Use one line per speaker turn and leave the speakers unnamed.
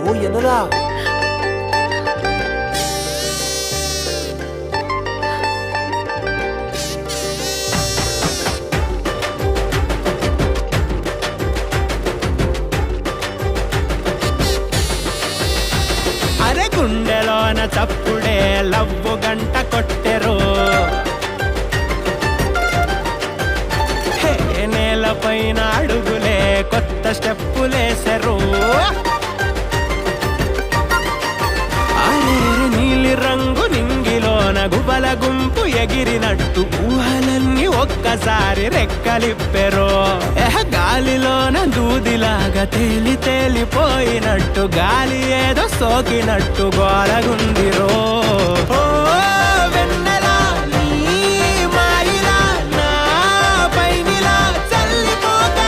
ఓ ఎన్నరా
అరే గుండెలోన చప్పుడే లవ్వు గంట కొట్టెరు నేలపైన అడుగులే కొత్త స్టెప్పులేసెరు అరే నీలి రంగు నింగిలోన గుబల గుంపు ఎగిరినట్టు ఊహలన్నీ ఒక్కసారి రెక్కలిప్పెరు గాలిలోన దూదిలాగా తేలి తేలిపోయినట్టు గాలి ఏదో సోకినట్టు గోలగుందిరో ఓ వెన్నెల